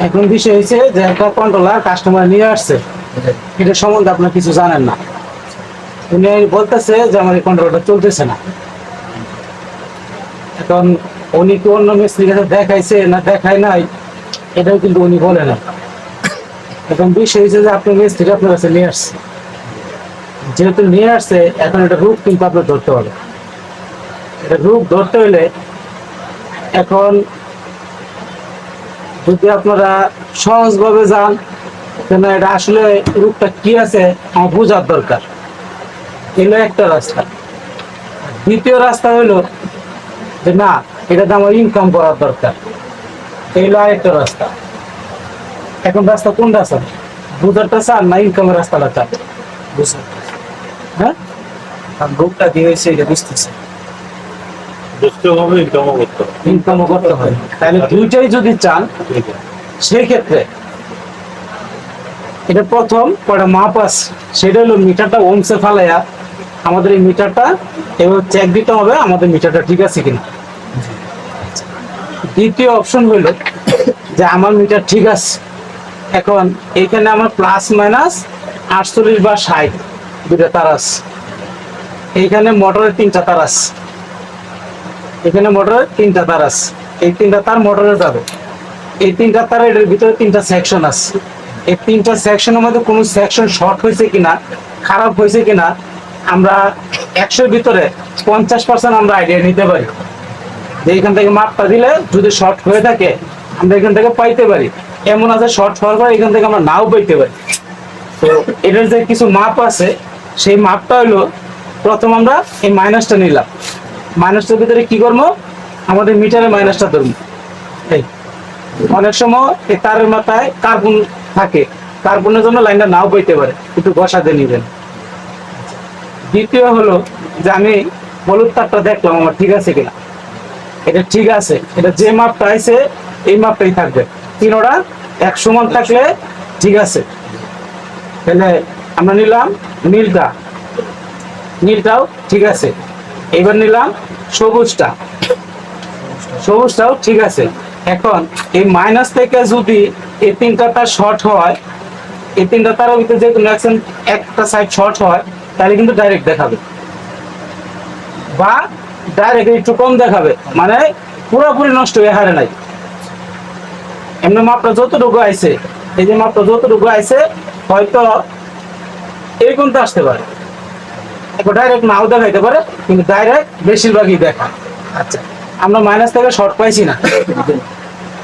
এখন বিষয় হয়েছে যে একটা কন্ট্রোলার কাস্টমার নিয়ে আসছে, এটা সম্বন্ধে আপনার কিছু জানেন না। উনি বলতেছে যে আমার এই কন্ট্রোলারটা চলতেছে না। এখন উনি কি অন্য মিস্ত্রির কাছে দেখাইছে না দেখায় নাই, এটাও কিন্তু উনি বলে না। এখন বিষয় হয়েছে যে আপনি মিস্ত্রি আপনার কাছে নিয়ে আসছে, যেহেতু নিয়ে আসছে এখন এটা রূপ কিন্তু আপনার ধরতে হবে। এটা রূপ ধরতে হলে এখন যদি আপনারা সহজভাবে যান, কেন এটা আসলে রূপটা কি আছে আমার বোঝার দরকার, এলো একটা রাস্তা। দ্বিতীয় রাস্তা হইলো যে না, এটাতে আমার ইনকাম করার দরকার, এইলো আরেকটা রাস্তা। এখন রাস্তা কোন রাস্তা বুঝারটা চান না ইনকামের রাস্তাটা চান? বুঝার, হ্যাঁ, রূপটা দিয়ে হয়েছে এটা বুঝতেছে, ইনকামও করতে হয়। তাহলে দুইটাই যদি চান সেই ক্ষেত্রে এটা প্রথম কটা মাপ আছে, সেটা হলো মিটারটা ওমসে ফালাইয়া আমাদের এই মিটারটা এবার চেক দিতে হবে আমাদের মিটারটা ঠিক আছে কিনা। দ্বিতীয় অপশন হলো যে আমার মিটার ঠিক আছে, এখন এইখানে আমার প্লাস মাইনাস 48 বা 60 দুটা তার আছে, এইখানে মোটরের 3টা তার আছে, এখানে মোটরের 3টা তার আছে, এই 3টা তার মোটরে যাবে। এই 3টা তারের ভিতরে 3টা সেকশন আছে, এই 3টা সেকশনের মধ্যে কোনো সেকশন শর্ট হয়েছে কিনা, খারাপ হয়েছে কিনা আমরা 100-র ভিতরে 50% আমরা আইডিয়া নিতে পারি। যে এখান থেকে মাপটা দিলে যদি শর্ট হয়ে থাকে আমরা এখান থেকে পাইতে পারি, এমন আছে শর্ট হওয়ার পর এখান থেকে আমরা নাও পাইতে পারি। তো এটার যে কিছু মাপ আছে, সেই মাপটা হলো প্রথম আমরা এই মাইনাসটা নিলাম, মাইনাসটার ভিতরে কি করবো, আমাদের মিটারে মাইনাসটা ধরবো। অনেক সময় এই তারের মাথায় কার্বন থাকে, কার্বনের জন্য লাইনটা নাও বইতে পারে, একটু বসাতে নিবেন। দ্বিতীয় হলো যে আমি হলুদ তারটা দেখলাম আমার ঠিক আছে কিনা, এটা ঠিক আছে, এটা যে মাপটা আছে এই মাপটাই থাকবে, তিনোটা এক সমান থাকলে ঠিক আছে। তাহলে আমরা নিলাম নীলটা, নীলটাও ঠিক আছে। এবার নিলাম সবুজটা, সবুজটাও ঠিক আছে। এখন এই মাইনাস থেকে যদি এই 3টা তার শর্ট হয়, এই 3টা তারের ভিতরে যে কোনো একটা সাইড শর্ট হয়, তাহলে কিন্তু ডাইরেক্ট দেখাবে, বা ডাইরেক্ট একটু কম দেখাবে, মানে পুরোপুরি নষ্ট হয়ে হারে নাই। এমনি মাপটা যতটুকু আইছে, এই যে মাপটা যতটুকু আইছে হয়তো এই কোনটা আসতে পারে, এখন ডাইরেক্ট নাও দেখাইতে পারে, কিন্তু ডাইরেক্ট বেশিরভাগই দেখা। আচ্ছা, আমরা মাইনাস থেকে শর্ট পাইছি না,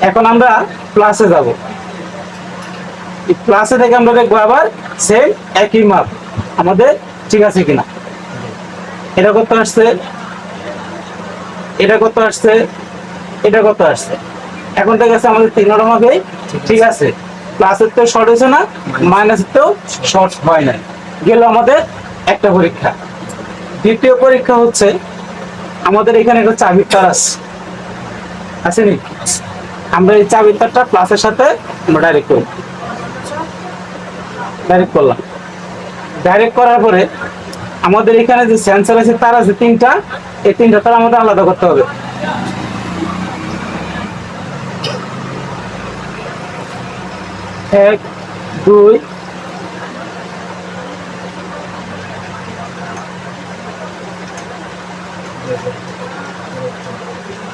এখন আমরা প্লাসে যাব। প্লাসে থেকে আমরা দেখবো আবার সেম একই মাপ আমাদের ঠিক আছে কিনা। এটা কত আসছে, এটা কত আসছে, এটা কত আসছে, এখন থেকে আছে আমাদের 3টা মাপেই ঠিক আছে। প্লাসের তো শর্ট হয়েছে না, মাইনাসের তো শর্ট হয় নাই, গেল আমাদের একটা পরীক্ষা। দ্বিতীয় পরীক্ষা হচ্ছে আমাদের এখানে একটা চাবির তার আছে নি, আমরা এই চাবির তারটা প্লাসের সাথে আমরা ডাইরেক্ট করি, ডাইরেক্ট করলাম। ডাইরেক্ট করার পরে আমাদের এখানে যে সেন্সর আছে তার আছে 3টা, এই 3টা তার আমাদের আলাদা করতে হবে। এক, দুই,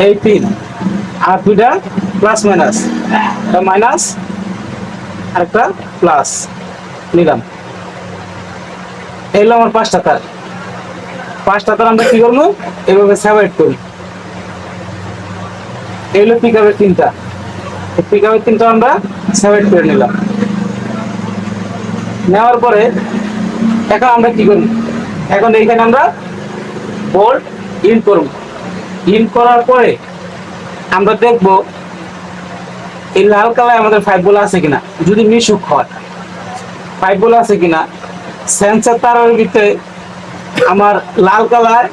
এই 3, আর 2টা প্লাস মাইনাস, একটা মাইনাস আর একটা প্লাস নিলাম। এলো আমার 5টা তার, 5টা তার আমরা কি করবো এভাবে সেপারেট করি। এগুলো পিকআপের 3টা, পিকআপের 3টা আমরা সেপারেট করে নিলাম। নেওয়ার পরে এখন আমরা কি করি, এখন এইখানে আমরা বোল্ট ইন করব। ইন করার পরে আমরা দেখব এই লাল কালার আমাদের 5 বল আছে কিনা, যদি মিশুক হয় 5 বল আছে কিনা। সেন্সর তারের ভিতরে আমার লাল কালার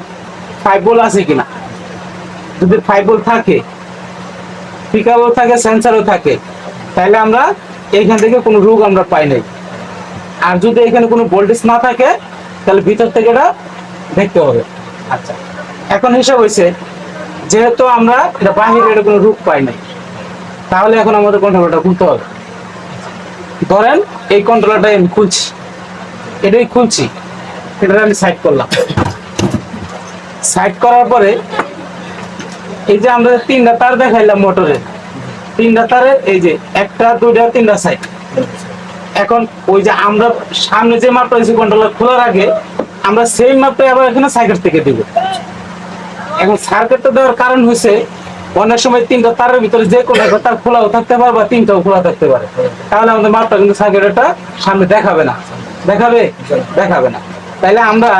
5 বল আছে কিনা, যদি 5 বল থাকে, পিকআপও থাকে, সেন্সরও থাকে, তাহলে আমরা এইখান থেকে কোনো রোগ আমরা পাই নাই। আর যদি এখানে কোনো ভোল্টেজ না থাকে তাহলে ভিতর থেকে এটা দেখতে হবে। আচ্ছা, এখন হিসাব হয়েছে যেহেতু আমরা এটা বাহিরে এটা কোনো রূপ পাই নাই, তাহলে এখন আমাদের কন্ট্রোলারটা খুলতে হবে। ধরেন এই কন্ট্রোলারটা আমি খুলছি, এটাই খুলছি, এটা আমি সাইড করলাম। সাইড করার পরে এই যে আমরা তিনটা তার দেখাইলাম মোটরের, তিনটা তারে এই যে একটা দুইটা তিনটা সাইড। এখন ওই যে আমরা সামনে যে মাপটা দিয়েছি কন্ট্রোলার খোলার আগে, আমরা সেই মাপটাই আবার এখানে সার্কিট থেকে দিব। এখন সার্কিটটা দেওয়ার কারণ হচ্ছে অনেক সময় তিনটা তারের ভিতরে যে কোনো একটা তার খোলাও থাকতে পারে বা তিনটাও খোলা থাকতে পারে, তাহলে আমাদের মাপটা কিন্তু সার্কিটটা সামনে দেখাবে না। দেখাবে? দেখাবে না। তাইলে আমরা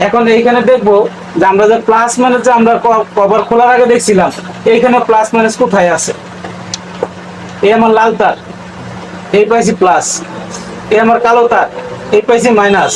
এখন এইখানে দেখবো যে আমরা যে প্লাস মাইনাস যে আমরা কভার খোলার আগে দেখছিলাম, এইখানে প্লাস মাইনাস কোথায় আছে। এই আমার লাল তার, এই পাইছি প্লাস, এই আমার কালো তার, এই পাইছি মাইনাস।